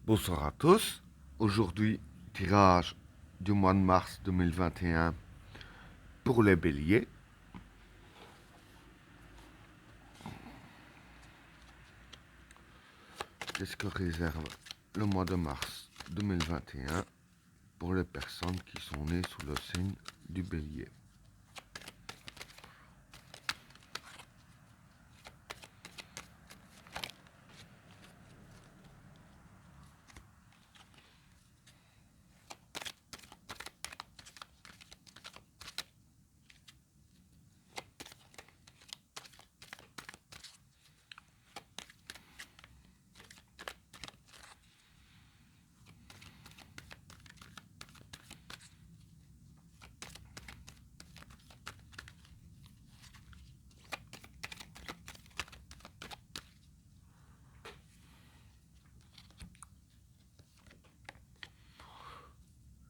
Bonsoir à tous. Aujourd'hui, tirage du mois de mars 2021 pour les béliers. Qu'est-ce que réserve le mois de mars 2021 pour les personnes qui sont nées sous le signe du bélier?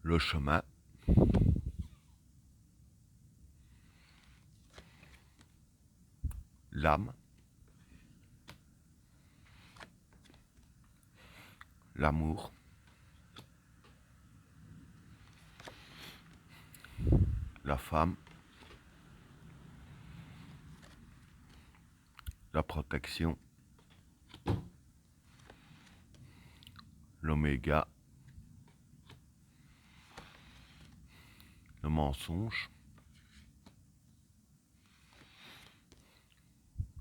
Le chemin, l'âme, l'amour, la femme, la protection, l'oméga, le mensonge,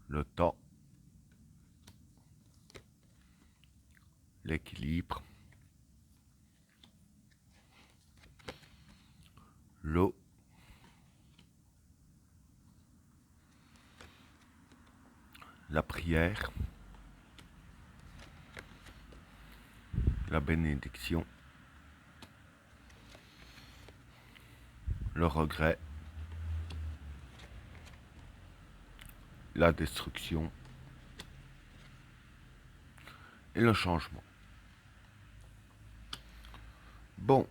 le temps, l'équilibre, l'eau, la prière, la bénédiction, le regret, la destruction et le changement. Bon,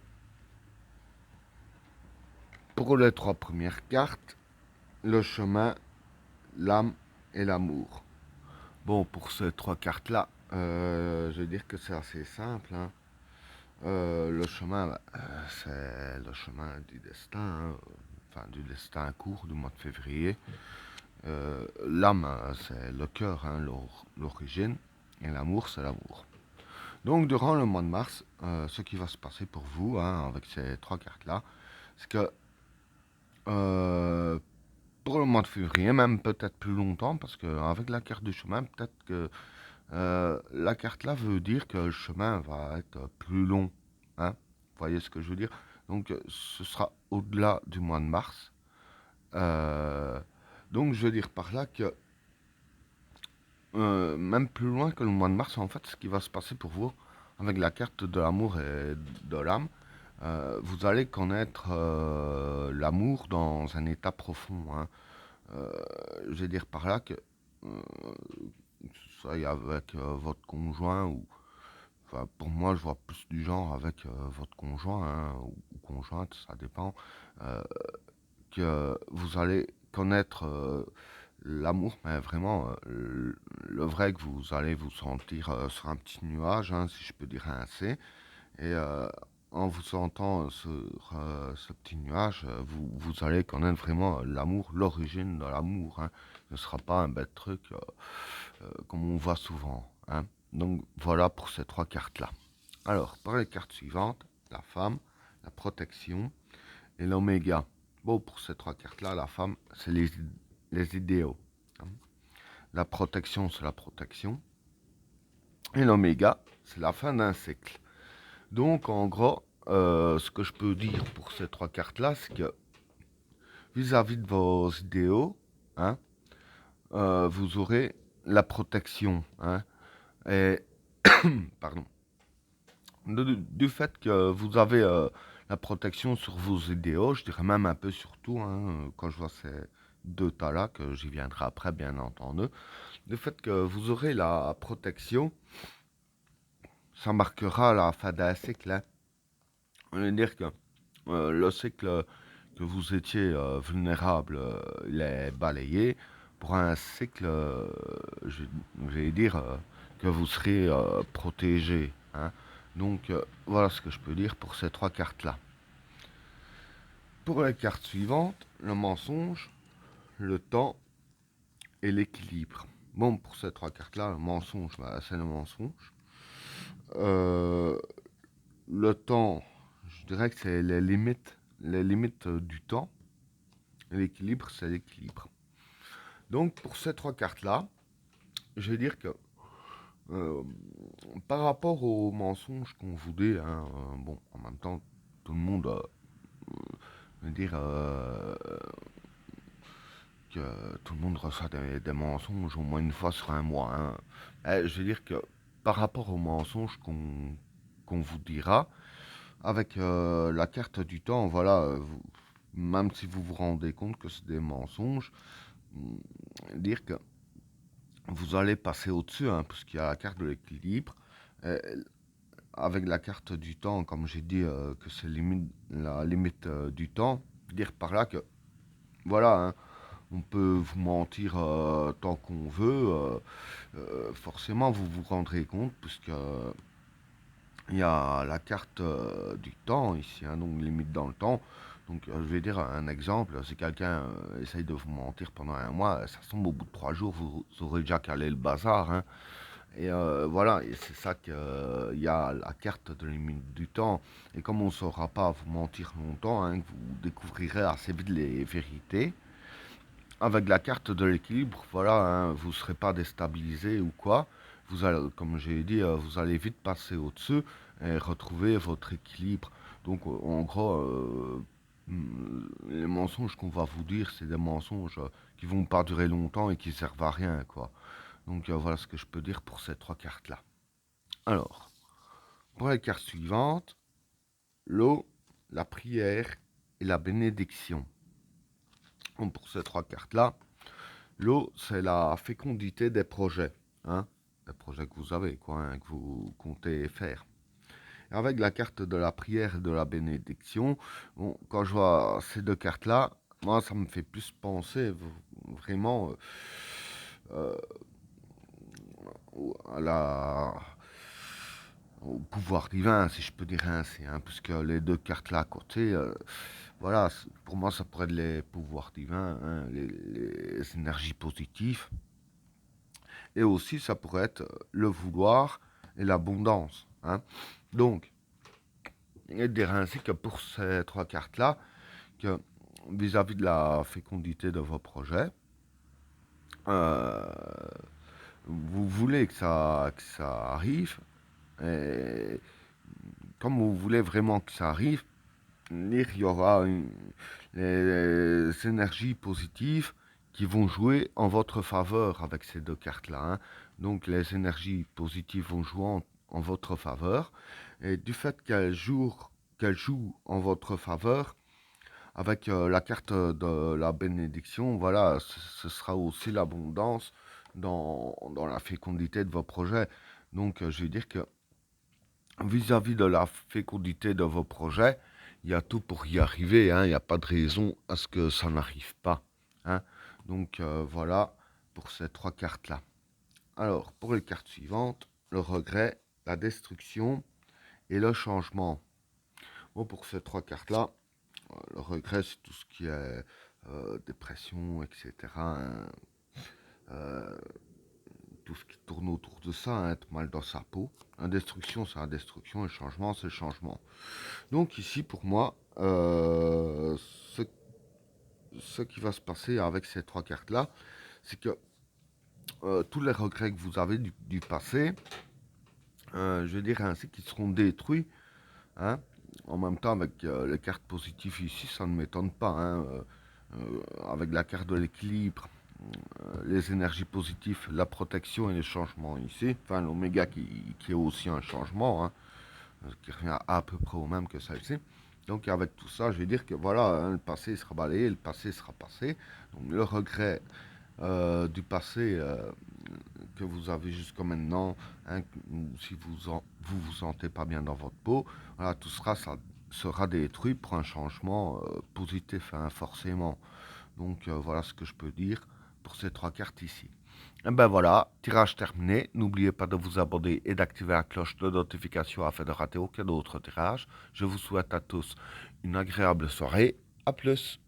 pour les trois premières cartes, le chemin, l'âme et l'amour. Bon, pour ces trois cartes-là, je vais dire que c'est assez simple, hein. Le chemin, c'est le chemin du destin, hein. Enfin du destin court du mois de février. L'âme, c'est le cœur, hein, l'origine, et l'amour, c'est l'amour. Donc durant le mois de mars, ce qui va se passer pour vous, hein, avec ces trois cartes-là, c'est que euh, pour le mois de février, même peut-être plus longtemps, parce qu'avec la carte du chemin, peut-être que la carte là veut dire que le chemin va être plus long. Hein, vous voyez ce que je veux dire? Donc ce sera au-delà du mois de mars. Euh, donc je veux dire par là que même plus loin que le mois de mars, en fait, ce qui va se passer pour vous, avec la carte de l'amour et de l'âme, vous allez connaître l'amour dans un état profond. Hein. Euh, je veux dire par là que euh, ça y est avec votre conjoint ou enfin pour moi je vois plus du genre avec votre conjoint hein, ou conjointe ça dépend euh, que vous allez connaître l'amour mais vraiment le vrai que vous allez vous sentir sur un petit nuage hein, si je peux dire ainsi et en vous sentant sur ce petit nuage, vous allez connaître vraiment l'amour, l'origine de l'amour. Hein. Ce ne sera pas un bête truc comme on voit souvent. Hein. Donc voilà pour ces trois cartes-là. Alors, par les cartes suivantes, la femme, la protection et l'oméga. Bon, pour ces trois cartes-là, la femme, c'est les idéaux. Hein. La protection, c'est la protection. Et l'oméga, c'est la fin d'un cycle. Donc, en gros, ce que je peux dire pour ces trois cartes-là, c'est que vis-à-vis de vos idéaux, hein, vous aurez la protection. Hein, et, pardon, du fait que vous avez la protection sur vos idéaux, je dirais même un peu sur tout, hein, quand je vois ces deux tas-là, que j'y viendrai après, bien entendu, le fait que vous aurez la protection, ça marquera la fin d'un cycle. Hein. On veut dire que le cycle que vous étiez vulnérable, il est balayé pour un cycle, je vais dire, que vous serez protégé. Hein. Donc voilà ce que je peux dire pour ces trois cartes-là. Pour les cartes suivantes, le mensonge, le temps et l'équilibre. Bon, pour ces trois cartes-là, le mensonge, bah, c'est le mensonge. Euh, le temps, je dirais que c'est les limites du temps. Et l'équilibre, c'est l'équilibre. Donc pour ces trois cartes-là, je vais dire que euh, par rapport aux mensonges qu'on vous dit, hein, bon, en même temps, tout le monde, je veux dire, que tout le monde reçoit des mensonges au moins une fois sur un mois, hein. Je veux dire que par rapport aux mensonges qu'on vous dira, avec la carte du temps, voilà, même si vous vous rendez compte que c'est des mensonges, dire que vous allez passer au-dessus, hein, puisqu'il y a la carte de l'équilibre. Euh, avec la carte du temps, comme j'ai dit, que c'est la limite du temps, dire par là que, voilà, hein, on peut vous mentir tant qu'on veut. Forcément, vous vous rendrez compte, puisque il y a la carte du temps ici, hein, donc limite dans le temps. Donc, je vais dire un exemple. Si quelqu'un essaye de vous mentir pendant un mois, ça tombe au bout de 3 jours, vous aurez déjà calé le bazar, hein. Et voilà, et c'est ça qu'il y a la carte de limite du temps. Et comme on ne saura pas vous mentir longtemps, hein, que vous découvrirez assez vite les vérités, avec la carte de l'équilibre, voilà, hein, vous ne serez pas déstabilisé ou quoi. Vous allez, comme j'ai dit, vous allez vite passer au-dessus et retrouver votre équilibre. Donc, en gros, les mensonges qu'on va vous dire, c'est des mensonges qui vont pas durer longtemps et qui servent à rien, quoi. Donc, voilà ce que je peux dire pour ces trois cartes-là. Alors, pour les cartes suivantes, l'eau, la prière et la bénédiction. Donc, pour ces trois cartes-là, l'eau, c'est la fécondité des projets, hein, des projets que vous avez, quoi, hein, que vous comptez faire. Avec la carte de la prière et de la bénédiction, bon, quand je vois ces deux cartes-là, moi, ça me fait plus penser vraiment euh, à au pouvoir divin, si je peux dire ainsi, hein, puisque les deux cartes là à côté, voilà, pour moi, ça pourrait être les pouvoirs divins, hein, les énergies positives. Et aussi, ça pourrait être le vouloir et l'abondance, hein. Donc, il est dire ainsi que pour ces trois cartes-là, que vis-à-vis de la fécondité de vos projets, euh, vous voulez que ça arrive, et comme vous voulez vraiment que ça arrive, il y aura les énergies positives qui vont jouer en votre faveur avec ces deux cartes-là, hein. Donc les énergies positives vont jouer en votre faveur. Et du fait qu'elles jouent en votre faveur, avec la carte de la bénédiction, voilà, ce sera aussi l'abondance dans la fécondité de vos projets. Donc je veux dire que vis-à-vis de la fécondité de vos projets, il y a tout pour y arriver, hein. Il n'y a pas de raison à ce que ça n'arrive pas, hein. Donc voilà pour ces trois cartes-là. Alors, pour les cartes suivantes, le regret, la destruction et le changement. Bon, pour ces trois cartes-là, le regret, c'est tout ce qui est dépression, etc., hein. Euh, tout ce qui tourne autour de ça, hein, être mal dans sa peau. La destruction, c'est la destruction, et le changement, c'est le changement. Donc ici, pour moi, ce qui va se passer avec ces trois cartes-là, c'est que tous les regrets que vous avez du passé, je veux dire ainsi, qu'ils seront détruits, hein. En même temps, avec les cartes positives ici, ça ne m'étonne pas, hein. Avec la carte de l'équilibre, les énergies positives, la protection et les changements ici, enfin l'oméga qui est aussi un changement, hein, qui revient à peu près au même que celle-ci. Donc avec tout ça, je vais dire que voilà, hein, le passé sera balayé, le passé sera passé. Donc le regret du passé que vous avez jusqu'à maintenant, hein, si vous vous sentez pas bien dans votre peau, voilà, tout ça sera détruit pour un changement positif, hein, forcément. Donc voilà ce que je peux dire pour ces trois cartes ici. Et ben voilà, tirage terminé. N'oubliez pas de vous abonner et d'activer la cloche de notification afin de rater aucun autre tirage. Je vous souhaite à tous une agréable soirée. À plus.